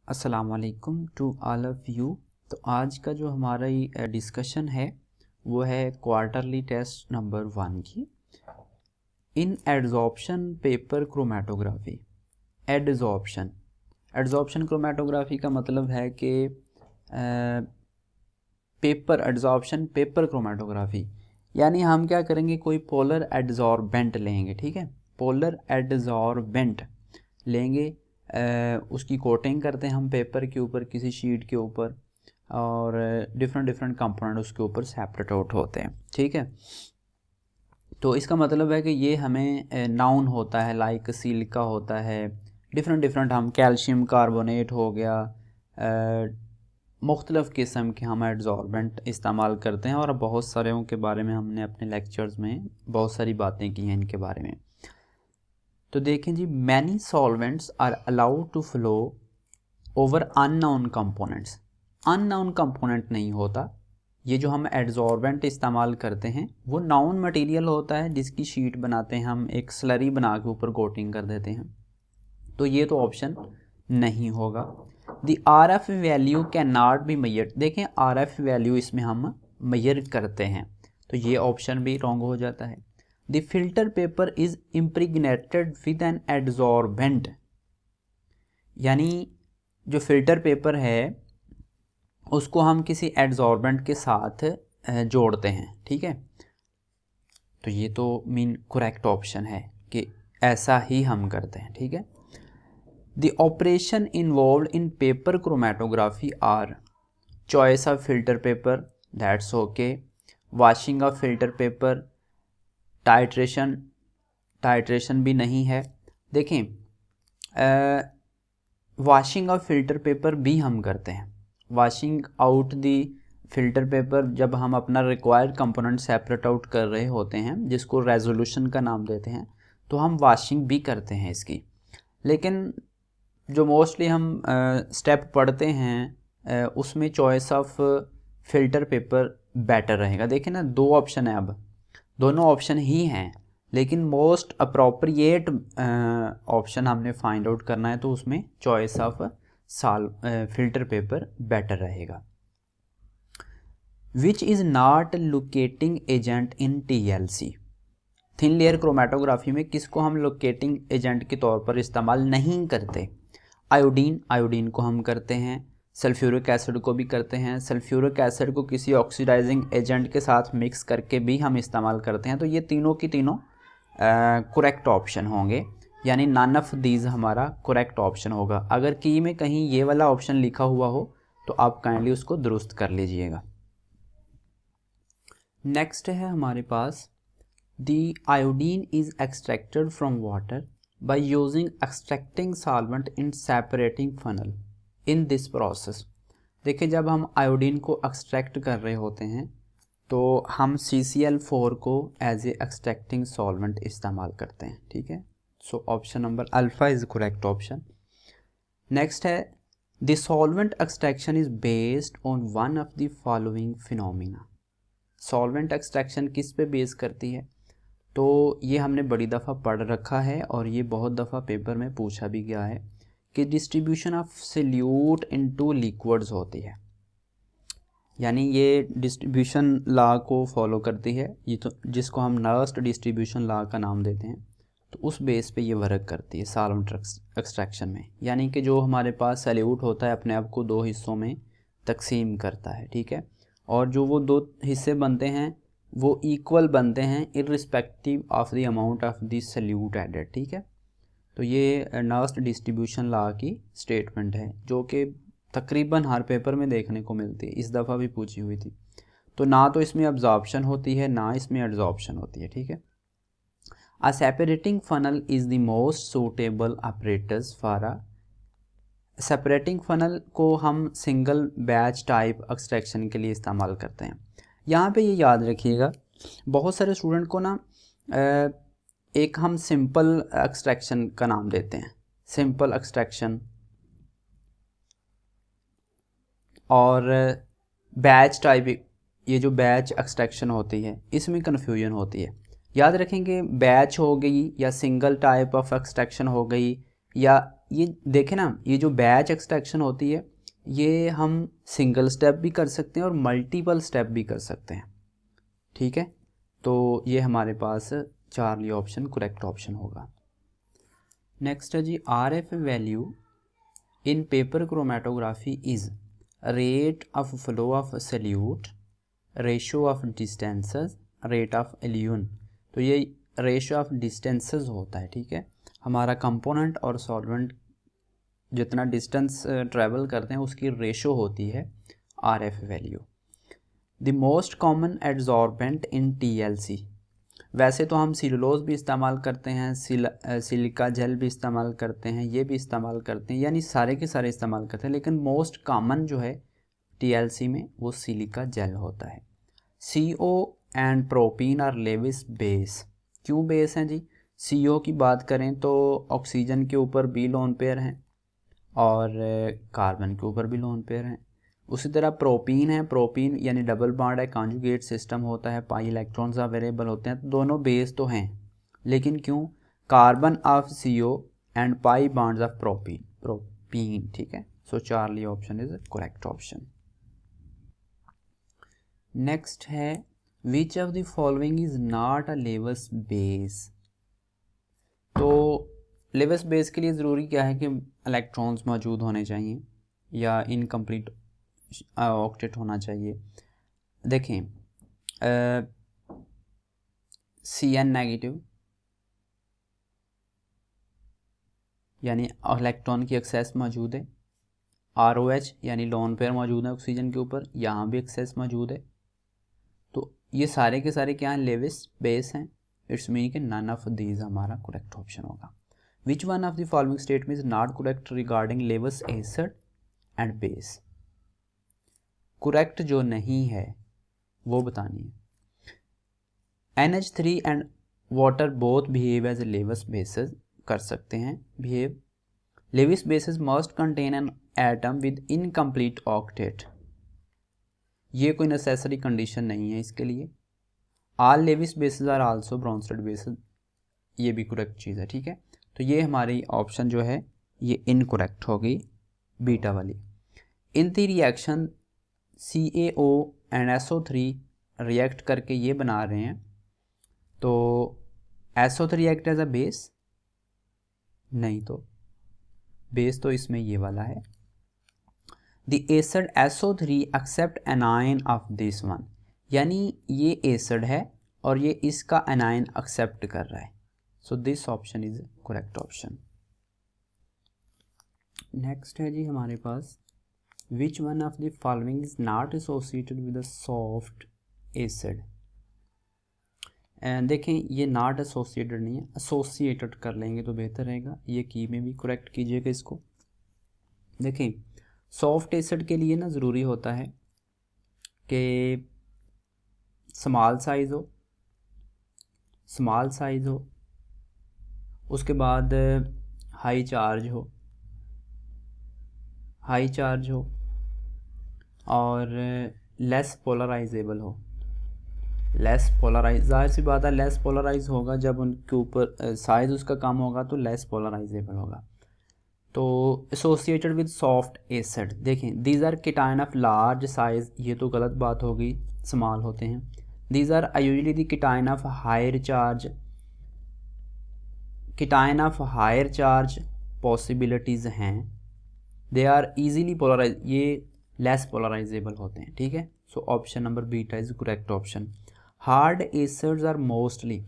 अस्सलाम वालेकुम to all of you. तो आज का जो हमारा डिस्कशन है वो है क्वार्टरली टेस्ट नंबर 1 की इन adsorption paper chromatography. Adsorption chromatography का मतलब है कि पेपर एड्जॉर्प्शन पेपर क्रोमेटोग्राफी, यानी हम क्या करेंगे, कोई पोलर एड्जॉर्बेंट लेंगे, ठीक है, पोलर एड्जॉर्बेंट लेंगे, उसकी कोटिंग करते हैं हम पेपर के ऊपर, किसी शीट के ऊपर, और डिफरेंट कंपोनेंट उसके ऊपर सेपरेट आउट होते हैं, ठीक है। तो इसका मतलब है कि ये हमें नाउन होता है, लाइक सिलिका होता है, डिफरेंट हम कैल्शियम कार्बोनेट हो गया, मुख्तलिफ़ किस्म के हम एड्जॉर्बेंट इस्तेमाल करते हैं, और बहुत सारे के बारे में हमने अपने लेक्चर्स में बहुत सारी बातें की हैं इनके बारे में। तो देखें जी, many solvents are allowed to flow over unknown components. Unknown component नहीं होता, ये जो हम एड्जॉर्बेंट इस्तेमाल करते हैं वो नाउन मटेरियल होता है, जिसकी शीट बनाते हैं हम, एक स्लरी बना के ऊपर कोटिंग कर देते हैं, तो ये तो ऑप्शन नहीं होगा। The RF value can not be measured. देखें, RF वैल्यू इसमें हम मेजर करते हैं, तो ये ऑप्शन भी रॉन्ग हो जाता है। The filter paper is impregnated with an adsorbent, यानी जो फिल्टर पेपर है उसको हम किसी एड्जॉर्बेंट के साथ जोड़ते हैं, ठीक है। तो ये तो मीन करेक्ट ऑप्शन है कि ऐसा ही हम करते हैं, ठीक है। The operation involved in paper chromatography our choice of filter paper, that's okay, washing of filter paper, titration भी नहीं है। देखें, वॉशिंग ऑफ फिल्टर पेपर भी हम करते हैं, washing out the filter paper, जब हम अपना रिक्वायर्ड कंपोनेंट सेपरेट आउट कर रहे होते हैं, जिसको रेजोल्यूशन का नाम देते हैं, तो हम वॉशिंग भी करते हैं इसकी। लेकिन जो मोस्टली हम स्टेप पढ़ते हैं उसमें choice of filter paper better रहेगा। देखें ना, दो ऑप्शन है, अब दोनों ऑप्शन ही हैं, लेकिन मोस्ट अप्रोप्रिएट ऑप्शन हमने फाइंड आउट करना है, तो उसमें choice of filter paper better रहेगा। Which is not locating agent in TLC। Thin layer chromatography में किसको हम लोकेटिंग एजेंट के तौर पर इस्तेमाल नहीं करते? आयोडीन को हम करते हैं, सल्फ्यूरिक एसिड को भी करते हैं, सल्फ्यूरिक एसिड को किसी ऑक्सीडाइजिंग एजेंट के साथ मिक्स करके भी हम इस्तेमाल करते हैं। तो ये तीनों की तीनों करेक्ट ऑप्शन होंगे, यानी नन ऑफ दीज हमारा करेक्ट ऑप्शन होगा। अगर की में कहीं ये वाला ऑप्शन लिखा हुआ हो तो आप काइंडली उसको दुरुस्त कर लीजिएगा। नेक्स्ट है हमारे पास, the iodine is extracted from water by using extracting solvent in separating funnel in this process। देखिए, जब हम आयोडीन को एक्सट्रैक्ट कर रहे होते हैं तो हम CCl4 को एज ए एक्सट्रैक्टिंग सॉल्वेंट इस्तेमाल करते हैं, ठीक है। So option number alpha is correct option. Next है, the solvent extraction is based on one of the following phenomena. Solvent extraction किस पे बेस करती है? तो ये हमने बड़ी दफ़ा पढ़ रखा है, और ये बहुत दफ़ा पेपर में पूछा भी गया है कि distribution of solute into liquids होती है, यानी ये डिस्ट्रीब्यूशन लॉ को फॉलो करती है, ये तो जिसको हम नर्स्ट डिस्ट्रीब्यूशन लॉ का नाम देते हैं। तो उस बेस पे ये वर्क करती है सॉल्वेंट एक्सट्रैक्शन में, यानी कि जो हमारे पास सॉल्यूट होता है अपने आप को दो हिस्सों में तकसीम करता है, ठीक है, और जो वो दो हिस्से बनते हैं वो इक्वल बनते हैं irrespective of the amount of the solute added, ठीक है। तो ये नर्स्ट डिस्ट्रीब्यूशन लॉ की स्टेटमेंट है, जो कि तकरीबन हर पेपर में देखने को मिलती है, इस दफ़ा भी पूछी हुई थी। तो ना तो इसमें अब्जॉर्प्शन होती है, ना इसमें एड्जॉर्प्शन होती है, ठीक है। A separating funnel is the most suitable operators for a separating funnel को हम सिंगल बैच टाइप एक्सट्रैक्शन के लिए इस्तेमाल करते हैं। यहाँ पे ये याद रखिएगा, बहुत सारे स्टूडेंट को ना एक हम सिंपल एक्सट्रैक्शन का नाम देते हैं, सिंपल एक्सट्रैक्शन, और बैच टाइप, ये जो बैच एक्सट्रैक्शन होती है इसमें कन्फ्यूजन होती है। याद रखेंगे, बैच हो गई या सिंगल टाइप ऑफ एक्सट्रैक्शन हो गई या ये देखें ना, ये जो बैच एक्सट्रैक्शन होती है ये हम सिंगल स्टेप भी कर सकते हैं और मल्टीपल स्टेप भी कर सकते हैं, ठीक है। तो ये हमारे पास चार्ली ऑप्शन करेक्ट ऑप्शन होगा। नेक्स्ट है जी, RF value in paper chromatography is rate of flow of solute, ratio of distances, rate of elution. तो ये रेशो ऑफ डिस्टेंसेस होता है, ठीक है। हमारा कंपोनेंट और सॉल्वेंट जितना डिस्टेंस ट्रैवल करते हैं उसकी रेशो होती है RF value. The most common adsorbent in TLC, वैसे तो हम सिलुलोज भी इस्तेमाल करते हैं, सिलिका जेल भी इस्तेमाल करते हैं, ये भी इस्तेमाल करते हैं, यानी सारे के सारे इस्तेमाल करते हैं, लेकिन मोस्ट कॉमन जो है TLC में वो सिलिका जेल होता है। CO and propene are Lewis base. क्यों बेस हैं जी? CO की बात करें तो ऑक्सीजन के ऊपर भी लोन पेयर हैं और कार्बन के ऊपर भी लोन पेयर हैं। उसी तरह प्रोपीन है, प्रोपीन यानी डबल बॉन्ड है, कॉन्जुगेट सिस्टम होता है, पाई इलेक्ट्रॉन्स अवेलेबल होते हैं, तो दोनों बेस तो हैं, लेकिन क्यों? Carbon of CO and pi bonds of propene, ठीक है। So Charlie option is correct option. Next है, which of the following is not a Lewis base. तो लेवस बेस के लिए ज़रूरी क्या है कि इलेक्ट्रॉन्स मौजूद होने चाहिए या इनकम्प्लीट ऑक्टेट होना चाहिए। देखें, CN नेगेटिव यानी इलेक्ट्रॉन की एक्सेस मौजूद है, ROH यानी लोन पेयर मौजूद है ऑक्सीजन के ऊपर, यहाँ भी एक्सेस मौजूद है, तो ये सारे के सारे क्या हैं? लेविस बेस हैं। इट्स मीन कि नन ऑफ दीज हमारा करेक्ट ऑप्शन होगा। Which one of the following statement is not correct regarding Lewis acid and base. Correct जो नहीं है वो बतानी है। NH3 and water both behave as Lewis bases, कर सकते हैं behave. Lewis bases must contain an atom with incomplete octet, ये कोई नेसेसरी कंडीशन नहीं है इसके लिए। All Lewis bases are also Brønsted bases, ये भी करेक्ट चीज़ है, ठीक है। तो ये हमारी ऑप्शन जो है ये इनकरेक्ट होगी, बीटा वाली। In the reaction CaO and SO3 react करके ये बना रहे हैं, तो SO3 act as a base नहीं, तो बेस तो इसमें ये वाला है। The acid SO3 accept anion of this one, यानी ये एसिड है और ये इसका एनायन एक्सेप्ट कर रहा है। So this option is correct option. Next है जी हमारे पास, which one of the following is not associated with a soft acid. देखें, ये नॉट एसोसिएटेड नहीं है, एसोसिएटेड कर लेंगे तो बेहतर रहेगा। ये की में भी करेक्ट कीजिएगा इसको। देखें, सॉफ्ट एसिड के लिए ना ज़रूरी होता है कि स्मॉल साइज़ हो, उसके बाद हाई चार्ज हो और लेस पोलराइजेबल हो। ज़ाहिर सी बात है लेस पोलराइज होगा जब उनके ऊपर साइज़ उसका कम होगा तो लेस पोलराइजेबल होगा। तो एसोसिएटेड विद सॉफ्ट एसिड, देखें these are cation of large size, ये तो गलत बात होगी, स्मॉल होते हैं। These are usually the cation of higher charge possibilities हैं। दे आर इजीली पोलराइज, ये लेस पोलराइजेबल होते हैं, ठीक है। So option number beta is correct option. Hard acids are mostly,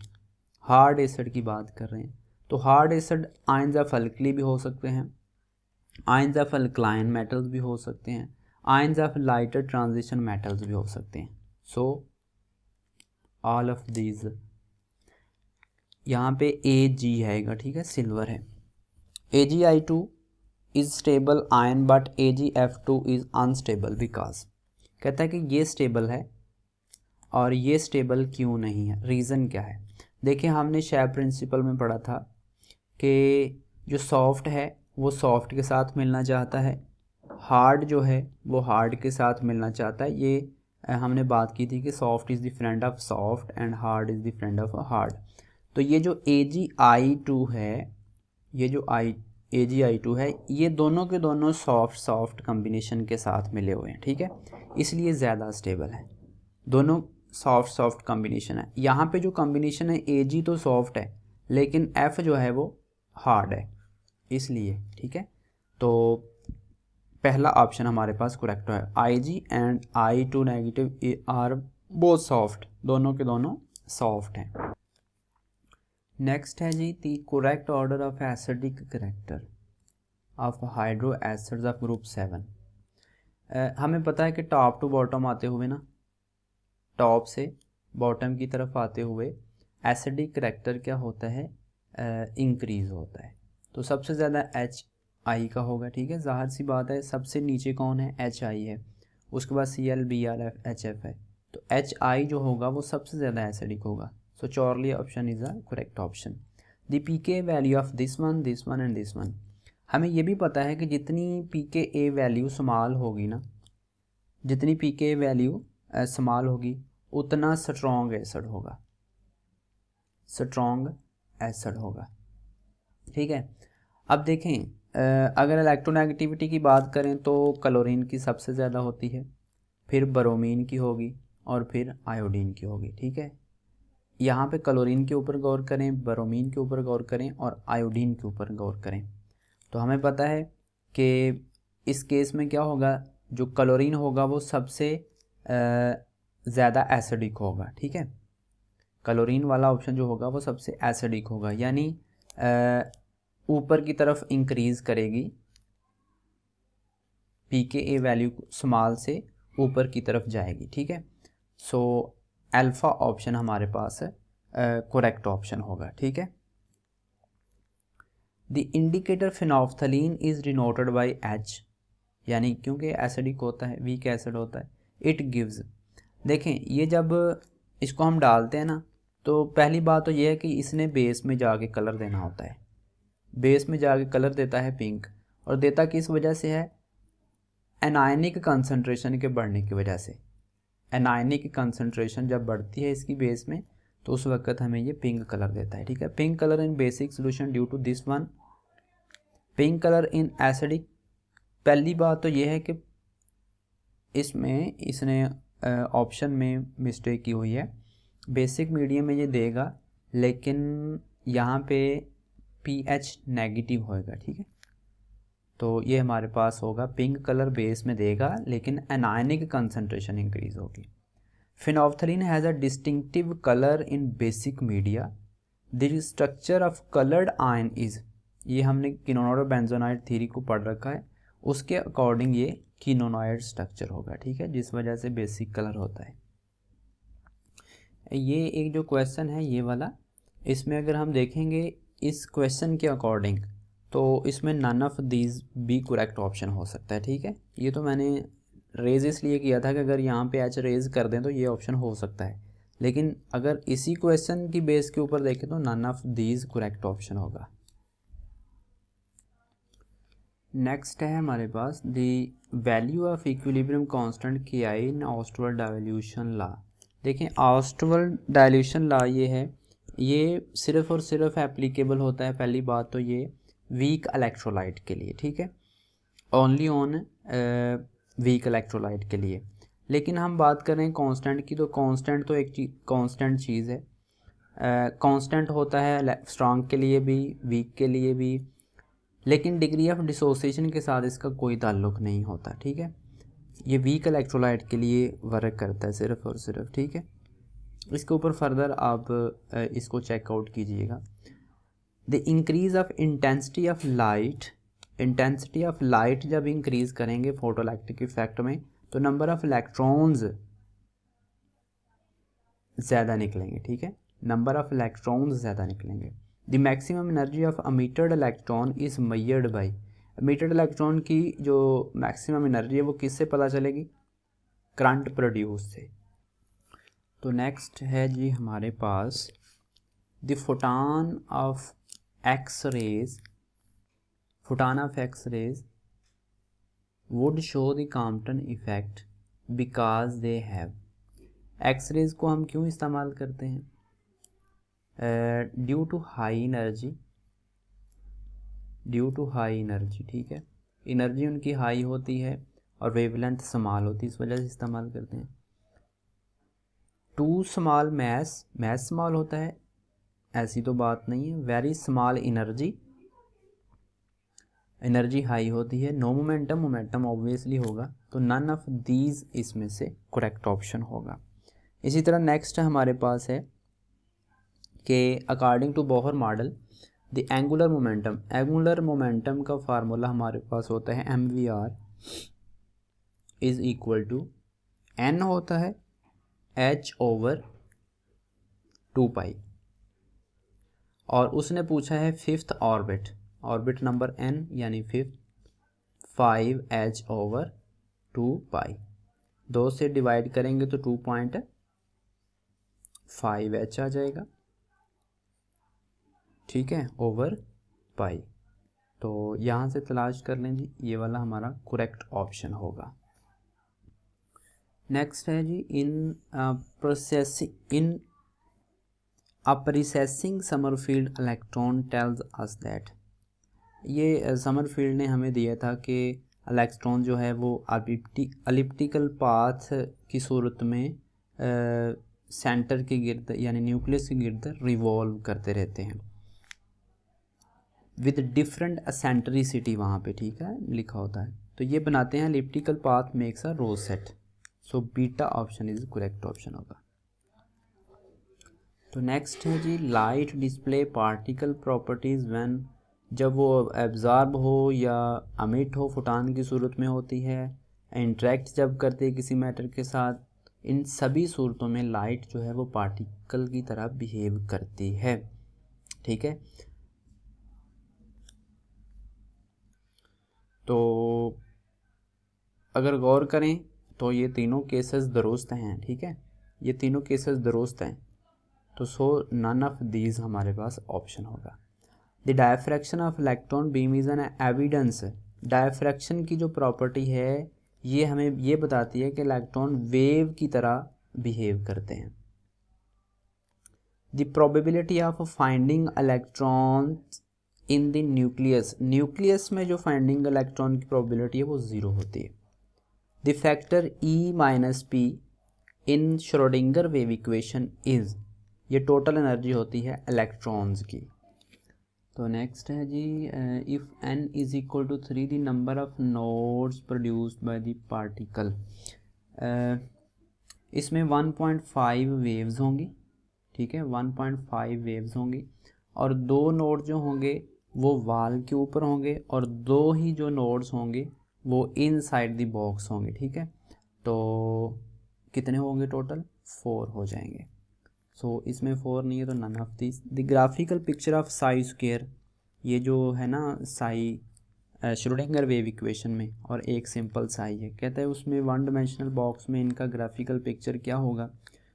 hard acid की बात कर रहे हैं तो hard acid ions of alkali भी हो सकते हैं, आयंस ऑफ अल्कलाइन मेटल्स भी हो सकते हैं, ions of lighter transition metals भी हो सकते हैं। सो ऑल ऑफ दीज, यहाँ पे Ag आएगा, ठीक है, सिल्वर है। AgI2 is stable ion but AgF2 is unstable because, कहता है कि ये स्टेबल है और ये स्टेबल क्यों नहीं है, रीज़न क्या है। देखिए, हमने शेयर प्रिंसिपल में पढ़ा था कि जो सॉफ्ट है वो सॉफ्ट के साथ मिलना चाहता है, हार्ड जो है वो हार्ड के साथ मिलना चाहता है। ये हमने बात की थी कि soft is the friend of soft and hard is the friend of hard. तो ये जो AgI2 है, ये जो AgI2 है, ये दोनों के दोनों सॉफ्ट कम्बिनेशन के साथ मिले हुए हैं, ठीक है, इसलिए ज़्यादा स्टेबल है। दोनों सॉफ्ट कम्बिनेशन है। यहाँ पे जो कम्बिनेशन है Ag तो सॉफ्ट है लेकिन F जो है वो हार्ड है, इसलिए, ठीक है। तो पहला ऑप्शन हमारे पास करेक्ट है। Ig and I2 negative are both soft, दोनों के दोनों सॉफ्ट हैं। नेक्स्ट है जी the correct order of acidic character of hydro acids of group 7। हमें पता है कि टॉप टू बॉटम आते हुए ना, टॉप से बॉटम की तरफ आते हुए एसिडिक करेक्टर क्या होता है, इंक्रीज़ होता है। तो सबसे ज़्यादा HI का होगा, ठीक है, ज़ाहिर सी बात है। सबसे नीचे कौन है, HI है, उसके बाद Cl Br HF है, तो HI जो होगा वो सबसे ज़्यादा एसिडिक होगा। So Charlie option is the correct option. The pK value of this one and this one. हमें ये भी पता है कि जितनी pKa वैल्यू स्मॉल होगी ना, जितनी pKa वैल्यू स्मॉल होगी उतना स्ट्रॉन्ग एसिड होगा, स्ट्रॉन्ग एसिड होगा, ठीक है। अब देखें, अगर इलेक्ट्रोनेगेटिविटी की बात करें तो क्लोरीन की सबसे ज़्यादा होती है, फिर ब्रोमीन की होगी और फिर आयोडीन की होगी, ठीक है। यहाँ पे क्लोरीन के ऊपर गौर करें, ब्रोमीन के ऊपर गौर करें और आयोडीन के ऊपर गौर करें। तो हमें पता है कि इस केस में क्या होगा, जो क्लोरीन होगा वो सबसे ज़्यादा एसिडिक होगा, ठीक है। क्लोरीन वाला ऑप्शन जो होगा वो सबसे एसिडिक होगा, यानी ऊपर की तरफ इंक्रीज़ करेगी, pKa वैल्यू स्मॉल से ऊपर की तरफ जाएगी, ठीक है। सो अल्फ़ा ऑप्शन हमारे पास है करेक्ट ऑप्शन होगा, ठीक है। The indicator phenolphthalein is denoted by H, यानी क्योंकि एसिडिक होता है, वीक एसिड होता है। इट गिव्स, देखें ये जब इसको हम डालते हैं ना, तो पहली बात तो ये है कि इसने बेस में जाके कलर देना होता है, बेस में जाके कलर देता है पिंक, और देता किस वजह से है, एनायनिक कंसंट्रेशन के बढ़ने की वजह से। एनायनिक कंसंट्रेशन जब बढ़ती है इसकी बेस में तो उस वक्त हमें ये पिंक कलर देता है, ठीक है। Pink colour in basic solution due to this one, pink colour in acidic. पहली बात तो ये है कि इसमें इसने ऑप्शन में मिस्टेक की हुई है, बेसिक मीडियम में ये देगा लेकिन यहाँ पे pH नेगेटिव होएगा, ठीक है। तो ये हमारे पास होगा पिंक कलर बेस में देगा लेकिन एनायनिक कंसंट्रेशन इंक्रीज होगी। Phenolphthalein has a distinctive colour in basic media, the structure of coloured ion is, ये हमने कीनोनॉइड बेंजोनाइड थ्योरी को पढ़ रखा है, उसके अकॉर्डिंग ये कीनोनॉइड स्ट्रक्चर होगा, ठीक है, जिस वजह से बेसिक कलर होता है। ये एक जो क्वेश्चन है ये वाला, इसमें अगर हम देखेंगे इस क्वेश्चन के अकॉर्डिंग तो इसमें नन ऑफ दीज भी करेक्ट ऑप्शन हो सकता है, ठीक है। ये तो मैंने रेज इसलिए किया था कि अगर यहाँ पे एच रेज कर दें तो ये ऑप्शन हो सकता है, लेकिन अगर इसी क्वेश्चन की बेस के ऊपर देखें तो none of these correct option होगा। नेक्स्ट है हमारे पास the value of equilibrium constant KI in Ostwald dilution law. देखें ऑस्टवर्ड डाइल्यूशन लॉ ये है, ये सिर्फ़ और सिर्फ एप्लीकेबल होता है, पहली बात तो ये वीक इलेक्ट्रोलाइट के लिए, ठीक है, ओनली ऑन वीक इलेक्ट्रोलाइट के लिए। लेकिन हम बात करें कांस्टेंट की, तो कांस्टेंट तो एक कांस्टेंट चीज़ है, कांस्टेंट होता है स्ट्रॉन्ग के लिए भी वीक के लिए भी, लेकिन डिग्री ऑफ डिसोसिएशन के साथ इसका कोई ताल्लुक नहीं होता, ठीक है। ये वीक इलेक्ट्रोलाइट के लिए वर्क करता है सिर्फ़ और सिर्फ, ठीक है। इसके ऊपर फर्दर आप इसको चेकआउट कीजिएगा। The increase of intensity of light, intensity of light जब इंक्रीज़ करेंगे फोटोइलेक्ट्रिक इफेक्ट में तो नंबर ऑफ इलेक्ट्रॉन्स ज़्यादा निकलेंगे, ठीक है, नंबर ऑफ इलेक्ट्रॉन्स ज़्यादा निकलेंगे। The maximum energy of emitted electron is measured by, emitted electron की जो मैक्सिमम एनर्जी है वो किससे पता चलेगी, करंट प्रोड्यूस से। तो नेक्स्ट है जी हमारे पास the photon of X rays, photon of X rays would show the Compton effect because they have, X rays को हम क्यों इस्तेमाल करते हैं, due to high energy, due to high energy, ठीक है, एनर्जी उनकी हाई होती है और वेवलेंथ स्मॉल होती है, इस वजह से इस्तेमाल करते हैं। Too small mass, mass small होता है ऐसी तो बात नहीं है। Very small energy, energy high होती है। नो मोमेंटम, मोमेंटम ऑब्वियसली होगा, तो नन ऑफ दीज इसमें से करेक्ट ऑप्शन होगा। इसी तरह नेक्स्ट हमारे पास है कि according to Bohr model the angular momentum, angular momentum का फार्मूला हमारे पास होता है mvr is equal to n होता है h/2π, और उसने पूछा है fifth orbit, orbit number n यानी फिफ्थ 5h/2π, 2 से डिवाइड करेंगे तो 2.5h आ जाएगा, ठीक है, ओवर पाई। तो यहाँ से तलाश कर लें जी, ये वाला हमारा करेक्ट ऑप्शन होगा। नेक्स्ट है जी, in processing Sommerfeld electron tells us that, ये समरफील्ड ने हमें दिया था कि इलेक्ट्रॉन जो है वो एलिप्टिकल पाथ की सूरत में सेंटर के गिर्द यानी न्यूक्लियस के गिर्द रिवॉल्व करते रहते हैं विद डिफरेंट एसेंट्रिसिटी, वहाँ पे ठीक है लिखा होता है, तो ये बनाते हैं elliptical path makes a rosette, so beta option is correct option होगा। तो नेक्स्ट है जी, light display particle properties when, जब वो एब्जॉर्ब हो या अमिट हो फोटॉन की सूरत में होती है, इंटरेक्ट जब करते हैं किसी मैटर के साथ, इन सभी सूरतों में लाइट जो है वो पार्टिकल की तरह बिहेव करती है, ठीक है। तो अगर गौर करें तो ये तीनों केसेस दुरुस्त हैं, ठीक है, ये तीनों केसेस दुरुस्त हैं, तो सो नन ऑफ दीज हमारे पास ऑप्शन होगा। The diffraction of electron beam is an evidence, diffraction की जो प्रॉपर्टी है ये हमें ये बताती है कि इलेक्ट्रॉन वेव की तरह बिहेव करते हैं। The probability of finding electron in the nucleus, nucleus में जो फाइंडिंग इलेक्ट्रॉन की प्रोबेबिलिटी है वो ज़ीरो होती है। द फैक्टर E-P इन श्रोडिंगर वेव इक्वेशन इज़, ये टोटल एनर्जी होती है इलेक्ट्रॉन्स की। तो नेक्स्ट है जी, if n is equal to 3 the number of nodes produced by the particle, इसमें 1.5 वेव्स होंगी, ठीक है, 1.5 वेव्स होंगी, और 2 नोड जो होंगे वो वाल के ऊपर होंगे और 2 ही जो नोड्स होंगे वो इनसाइड द बॉक्स होंगे, ठीक है। तो कितने होंगे टोटल, 4 हो जाएंगे। सो इसमें 4 नहीं है तो none of this. The graphical picture of psi square, ये जो है ना साई श्रोडिंगर वेव इक्वेशन में और एक सिंपल साई है, कहता है उसमें 1 डायमेंशनल बॉक्स में इनका ग्राफिकल पिक्चर क्या होगा,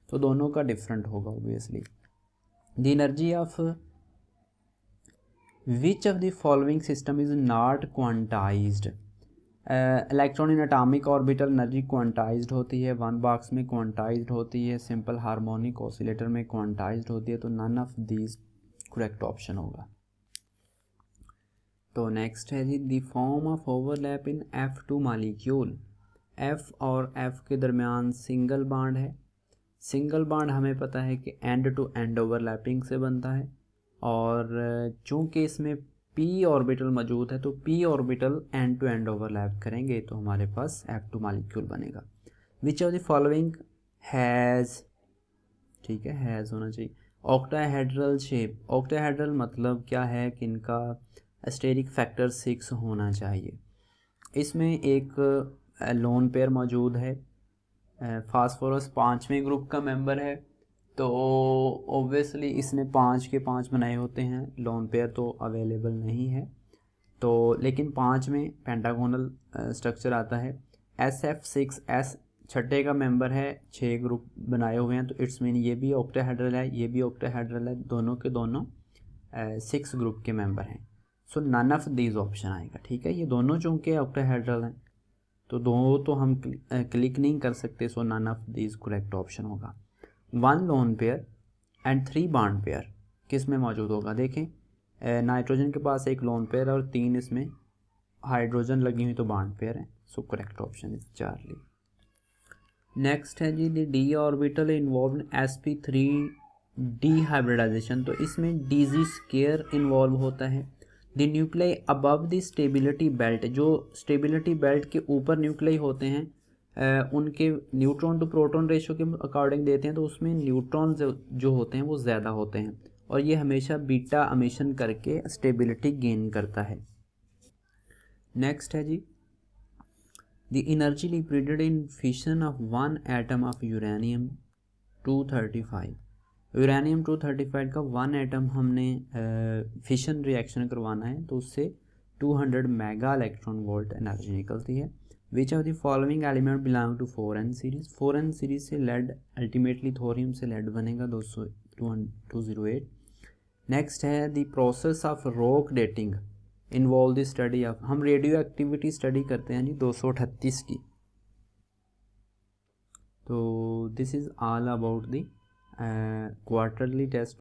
तो दोनों का डिफरेंट होगा obviously. The energy of which of the following system is not quantized, electron in atomic orbital energy quantized होती है, 1 बॉक्स में क्वांटाइज्ड होती है, सिंपल हार्मोनिक ऑसिलेटर में क्वांटाइज्ड होती है, तो none of these correct option होगा। तो नेक्स्ट है जी, the form of overlap in F2 molecule, F और F के दरमियान सिंगल बॉन्ड है, सिंगल बॉन्ड हमें पता है कि एंड टू एंड ओवरलैपिंग से बनता है, और चूँकि इसमें p ऑर्बिटल मौजूद है तो p orbital end to end overlap करेंगे तो हमारे पास F2 मालिक्यूल बनेगा। Which of the following has, ठीक है, हैज़ होना चाहिए, ऑक्टाहेड्रल शेप, ऑक्टाहेड्रल मतलब क्या है कि इनका स्टेरिक फैक्टर 6 होना चाहिए। इसमें एक लोन पेयर मौजूद है, फास्फोरस 5वें ग्रुप का मेंबर है, तो ऑब्वियसली इसने 5 के 5 बनाए होते हैं, लोन पेयर तो अवेलेबल नहीं है, तो लेकिन 5 में पेंटागोनल स्ट्रक्चर आता है। SF6S छठे का मेंबर है, 6 ग्रुप बनाए हुए हैं, तो इट्स मीन ये भी ऑक्टाहेड्रल है, ये भी ऑक्टाहेड्रल है, दोनों के दोनों 6 ग्रुप के मेंबर हैं, सो नन ऑफ दीज ऑप्शन आएगा, ठीक है। ये दोनों चूँकि ऑक्टाहेड्रल हैं तो दो तो हम क्लिक नहीं कर सकते, so none of these correct option होगा। 1 lone pair and 3 bond pair किस में मौजूद होगा, देखें नाइट्रोजन के पास एक लोन पेयर और 3 इसमें हाइड्रोजन लगी हुई तो बॉन्ड पेयर है। So correct option is Charlie. Next है जी the D orbital involve sp3 dehybridization, तो इसमें dg स्केयर इन्वॉल्व होता है। The nuclei above the stability belt, जो स्टेबिलिटी बेल्ट के ऊपर न्यूक्लियाई होते हैं उनके न्यूट्रॉन टू प्रोटॉन रेशो के अकॉर्डिंग देते हैं, तो उसमें न्यूट्रॉन जो होते हैं वो ज़्यादा होते हैं और ये हमेशा बीटा एमिशन करके स्टेबिलिटी गेन करता है। नेक्स्ट है जी the energy liquidated in fission of 1 atom of uranium 235। Uranium 235 का 1 एटम हमने फिशन रिएक्शन करवाना है तो उससे 200 मेगा इलेक्ट्रॉन वोल्ट एनर्जी निकलती है। Which of the following element belong to 4n series. 4n series से लेड, अल्टीमेटली थोरियम से लेड बनेगा 208। नेक्स्ट है the process of rock dating involve the study of, हम रेडियो एक्टिविटी स्टडी करते हैं जी 238 की। तो this is all about the quarterly test